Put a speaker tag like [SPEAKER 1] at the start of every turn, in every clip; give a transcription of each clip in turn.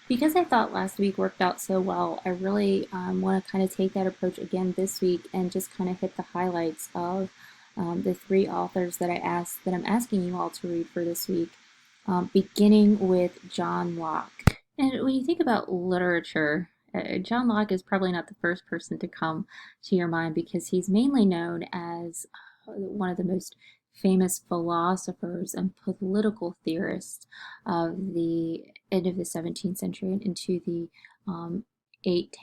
[SPEAKER 1] Because I thought last week worked out so well, I really want to kind of take that approach again this week and just kind of hit the highlights of the three authors that I'm asking you all to read for this week, beginning with John Locke. And when you think about literature, John Locke is probably not the first person to come to your mind because he's mainly known as one of the most famous philosophers and political theorists of the end of the 17th century and into the um, 8,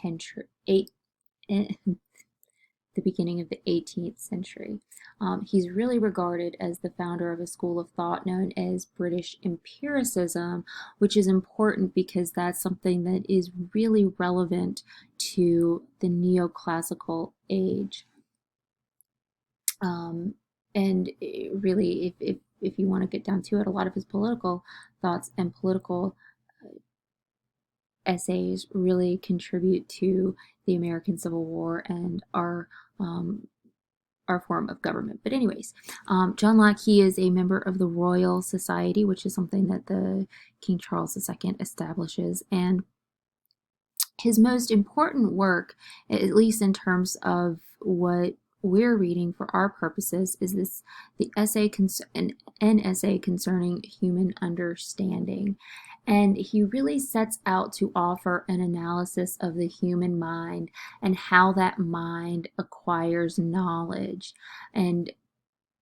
[SPEAKER 1] the beginning of the 18th century. He's really regarded as the founder of a school of thought known as British empiricism, which is important because that's something that is really relevant to the neoclassical age. Um, and really, if you want to get down to it, a lot of his political thoughts and political essays really contribute to the American Civil War and our form of government. But anyways, John Locke, he is a member of the Royal Society, which is something that the King Charles II establishes, and his most important work, at least in terms of what we're reading for our purposes, is an essay concerning human understanding. And he really sets out to offer an analysis of the human mind and how that mind acquires knowledge. And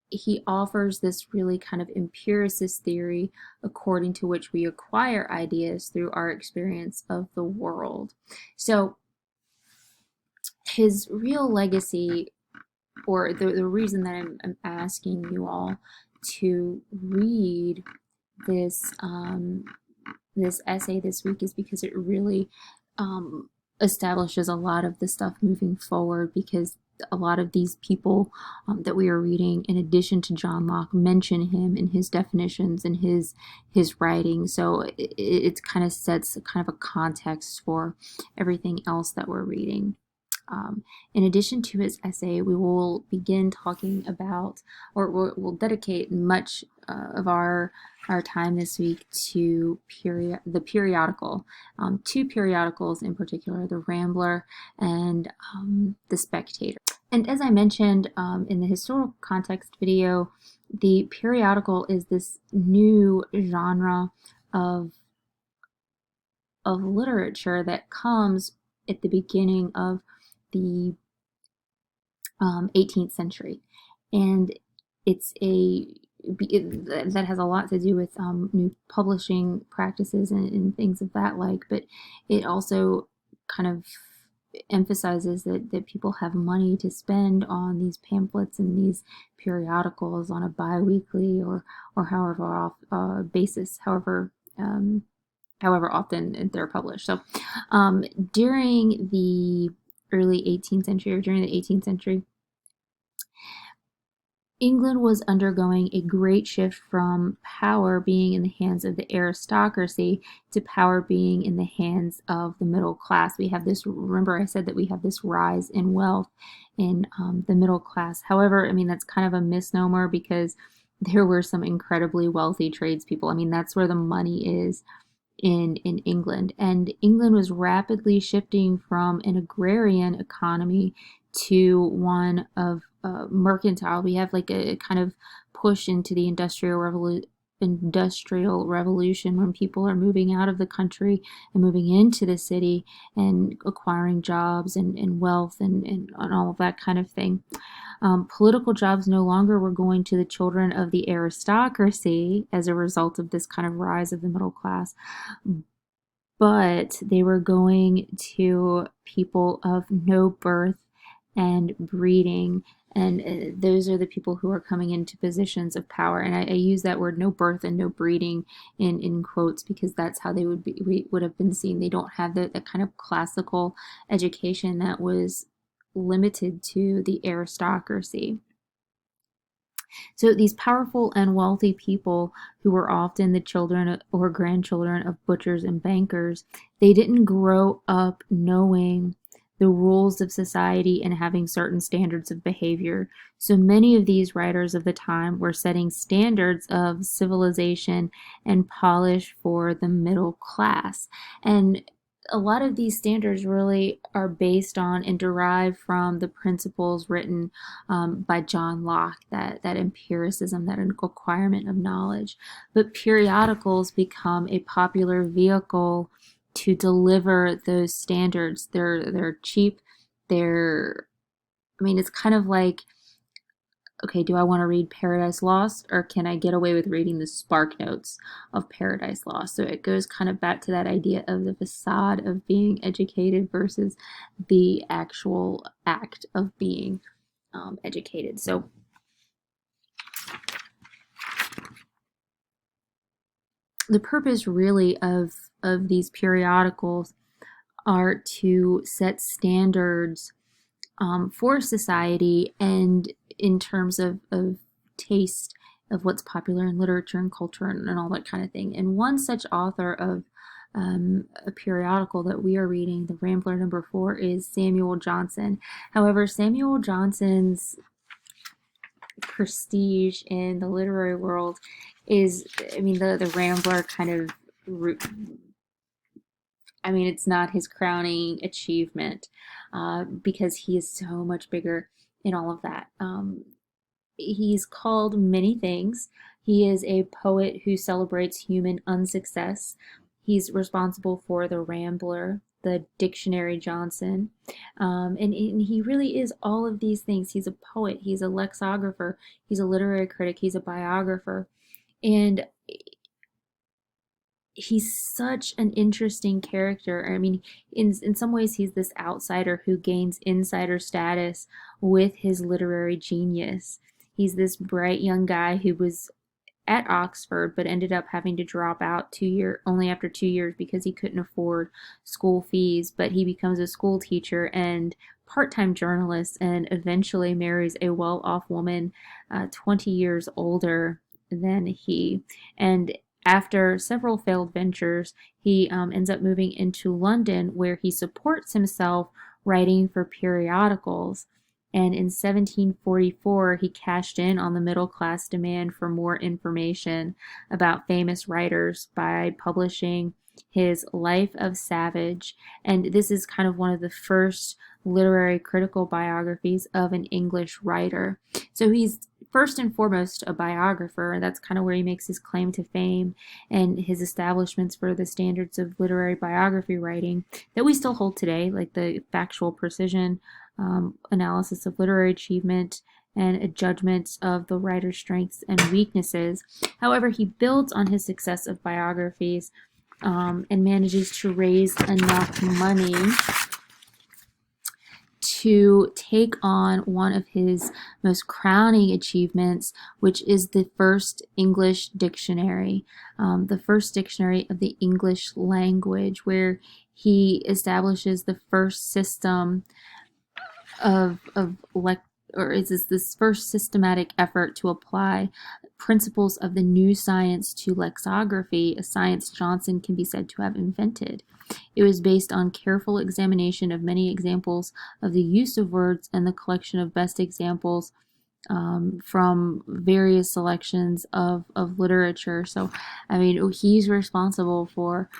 [SPEAKER 1] he offers this really kind of empiricist theory according to which we acquire ideas through our experience of the world. So his real legacy, or the reason that I'm asking you all to read this this essay this week, is because it really establishes a lot of the stuff moving forward, because a lot of these people that we are reading, in addition to John Locke, mention him in his definitions and his writing. So it kind of sets kind of a context for everything else that we're reading. In addition to his essay, we will begin talking about, or we'll dedicate much of our time this week to the periodical, two periodicals in particular, the Rambler and the Spectator. And as I mentioned in the historical context video, the periodical is this new genre of literature that comes at the beginning of the 18th century, and that has a lot to do with new publishing practices and things of that like, but it also kind of emphasizes that people have money to spend on these pamphlets and these periodicals on a bi-weekly or however off basis, however often they're published. So during the early 18th century, or during the 18th century, England was undergoing a great shift from power being in the hands of the aristocracy to power being in the hands of the middle class. We have this, remember I said that we have this rise in wealth in the middle class. However, I mean, that's kind of a misnomer, because there were some incredibly wealthy tradespeople. I mean, that's where the money is in England. And England was rapidly shifting from an agrarian economy to one of mercantile. We have like a kind of push into the industrial revolution, when people are moving out of the country and moving into the city and acquiring jobs and wealth and all of that kind of thing. Political jobs no longer were going to the children of the aristocracy as a result of this kind of rise of the middle class, but they were going to people of no birth and breeding. And those are the people who are coming into positions of power. And I use that word, no birth and no breeding, in quotes, because that's how they would have been seen. They don't have the kind of classical education that was limited to the aristocracy. So these powerful and wealthy people, who were often the children or grandchildren of butchers and bankers, they didn't grow up knowing the rules of society and having certain standards of behavior. So many of these writers of the time were setting standards of civilization and polish for the middle class. And a lot of these standards really are based on and derive from the principles written by John Locke, that empiricism, that acquirement of knowledge. But periodicals become a popular vehicle to deliver those standards. They're cheap. It's kind of like, okay, do I want to read Paradise Lost, or can I get away with reading the Spark Notes of Paradise Lost? So it goes kind of back to that idea of the facade of being educated versus the actual act of being educated. So the purpose really of these periodicals are to set standards for society, and in terms of taste of what's popular in literature and culture and all that kind of thing. And one such author of a periodical that we are reading, The Rambler #4, is Samuel Johnson. However, Samuel Johnson's prestige in the literary world is, the Rambler kind of, it's not his crowning achievement because he is so much bigger in all of that. He's called many things. He is a poet who celebrates human unsuccess. He's responsible for The Rambler, the Dictionary Johnson, and he really is all of these things. He's a poet, he's a lexicographer, he's a literary critic, he's a biographer, and he's such an interesting character. In some ways, he's this outsider who gains insider status with his literary genius. He's this bright young guy who was at Oxford but ended up having to drop out only after 2 years because he couldn't afford school fees. But he becomes a school teacher and part-time journalist, and eventually marries a well-off woman 20 years older than he. And after several failed ventures, he ends up moving into London, where he supports himself writing for periodicals. And in 1744, he cashed in on the middle class demand for more information about famous writers by publishing his Life of Savage. And this is kind of one of the first literary critical biographies of an English writer. So he's first and foremost a biographer, and that's kind of where he makes his claim to fame and his establishments for the standards of literary biography writing that we still hold today, like the factual precision, analysis of literary achievement, and a judgment of the writer's strengths and weaknesses. However, he builds on his success of biographies and manages to raise enough money to take on one of his most crowning achievements, which is the first English dictionary, the first dictionary of the English language, where he establishes the first system this first systematic effort to apply principles of the new science to lexicography, a science Johnson can be said to have invented. It was based on careful examination of many examples of the use of words and the collection of best examples from various selections of literature. So, he's responsible for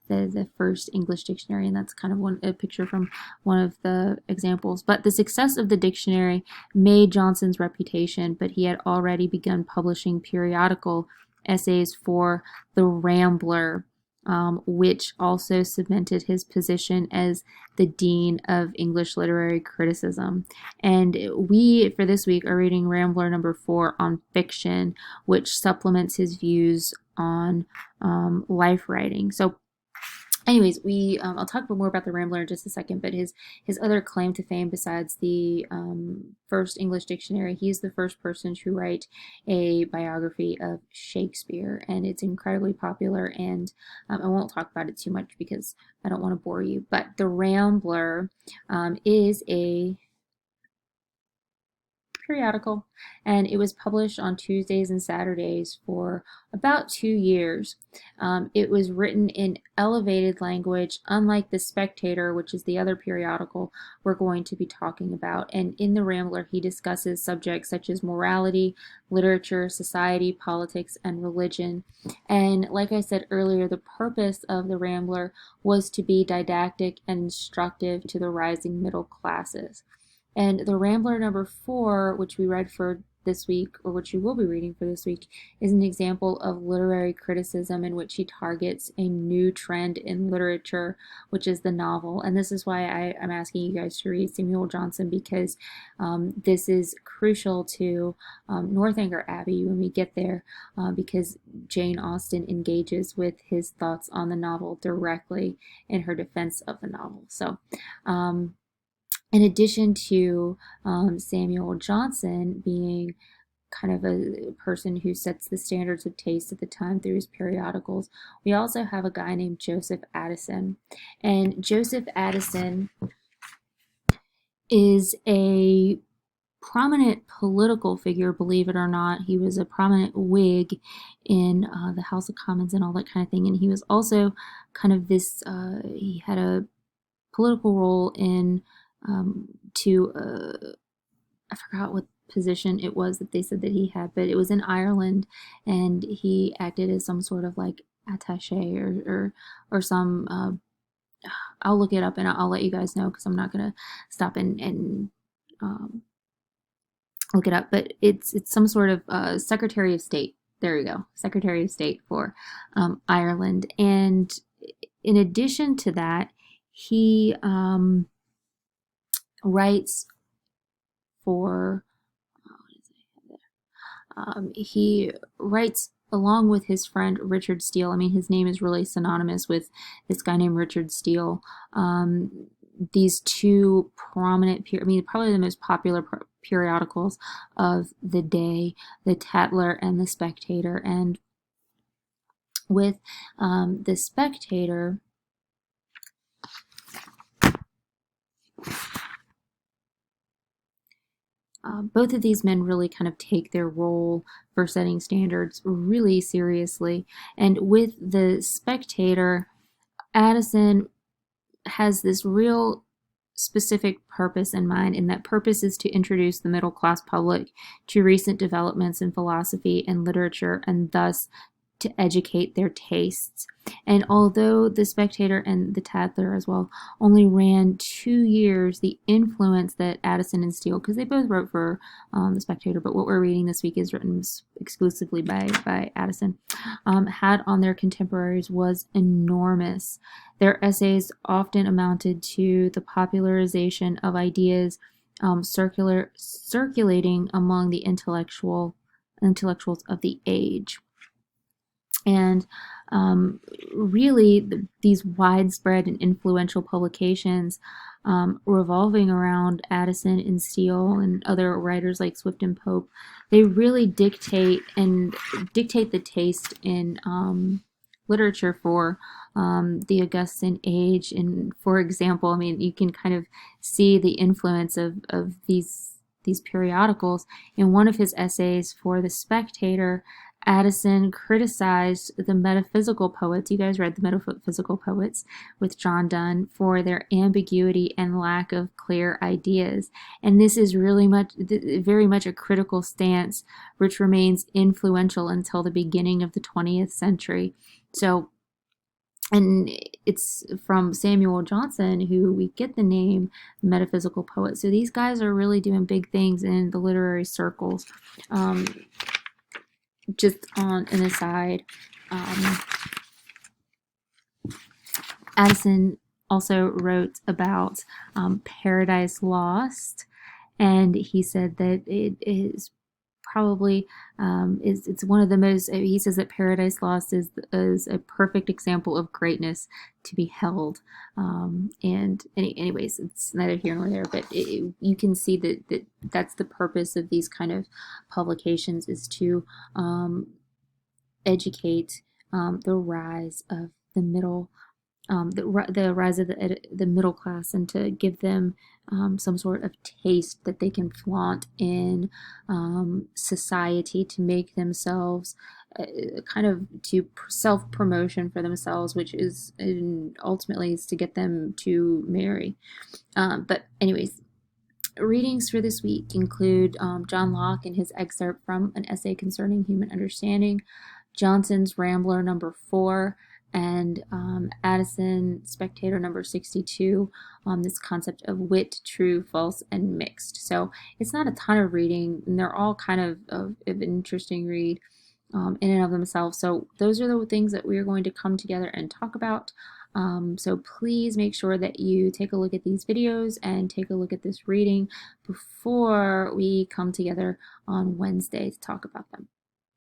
[SPEAKER 1] the first English dictionary, and that's kind of a picture from one of the examples. But the success of the dictionary made Johnson's reputation, but he had already begun publishing periodical essays for The Rambler, which also cemented his position as the Dean of English Literary Criticism. And we, for this week, are reading Rambler #4 on fiction, which supplements his views on life writing. So anyways, I'll talk more about the Rambler in just a second, but his other claim to fame, besides the first English dictionary, he's the first person to write a biography of Shakespeare, and it's incredibly popular, and I won't talk about it too much because I don't want to bore you, but the Rambler is a periodical, and it was published on Tuesdays and Saturdays for about 2 years. It was written in elevated language, unlike The Spectator, which is the other periodical we're going to be talking about. And in The Rambler, he discusses subjects such as morality, literature, society, politics, and religion. And like I said earlier, the purpose of The Rambler was to be didactic and instructive to the rising middle classes. And The Rambler number 4, which we read for this week, or which you will be reading for this week, is an example of literary criticism in which he targets a new trend in literature, which is the novel. And this is why I'm asking you guys to read Samuel Johnson, because this is crucial to Northanger Abbey when we get there, because Jane Austen engages with his thoughts on the novel directly in her defense of the novel. So, in addition to Samuel Johnson being kind of a person who sets the standards of taste at the time through his periodicals, we also have a guy named Joseph Addison. And Joseph Addison is a prominent political figure, believe it or not. He was a prominent Whig in the House of Commons and all that kind of thing. And he was also kind of this, he had a political role in I forgot what position it was that they said that he had, but it was in Ireland, and he acted as some sort of like attaché or some. I'll look it up and I'll let you guys know, because I'm not gonna stop and look it up. But it's some sort of Secretary of State. There you go, Secretary of State for Ireland. And in addition to that, he writes for, he writes along with his friend Richard Steele. I mean, his name is really synonymous with this guy named Richard Steele. These two prominent, probably the most popular periodicals of the day, the Tatler and the Spectator. And with the Spectator, both of these men really kind of take their role for setting standards really seriously. And with the Spectator, Addison has this real specific purpose in mind, and that purpose is to introduce the middle class public to recent developments in philosophy and literature, and thus to educate their tastes. And although the Spectator and the Tatler as well only ran 2 years, the influence that Addison and Steele, because they both wrote for the Spectator, but what we're reading this week is written exclusively by Addison, had on their contemporaries was enormous. Their essays often amounted to the popularization of ideas circulating among the intellectuals of the age. And really, these widespread and influential publications revolving around Addison and Steele and other writers like Swift and Pope, they really dictate the taste in literature for the Augustan age. And for example, I mean, you can kind of see the influence of these periodicals. In one of his essays for The Spectator, Addison criticized the metaphysical poets. You guys read the metaphysical poets with John Donne for their ambiguity and lack of clear ideas. And this is very much a critical stance, which remains influential until the beginning of the 20th century. So, and it's from Samuel Johnson who we get the name metaphysical poet. So these guys are really doing big things in the literary circles. Just on an aside, Addison also wrote about Paradise Lost, and he said that it is probably it's one of the most. He says that Paradise Lost is a perfect example of greatness to be held. And anyways, it's neither here nor there, but you can see that that's the purpose of these kind of publications, is to educate the rise of the middle the rise of the middle class, and to give them some sort of taste that they can flaunt in society to make themselves kind of to self promotion for themselves, which is ultimately is to get them to marry. But anyways, readings for this week include John Locke and his excerpt from An Essay Concerning Human Understanding, Johnson's Rambler number 4, and Addison Spectator number 62 on this concept of wit, true, false, and mixed. So it's not a ton of reading, and they're all kind of an interesting read in and of themselves. So those are the things that we're going to come together and talk about. So please make sure that you take a look at these videos and take a look at this reading before we come together on Wednesday to talk about them.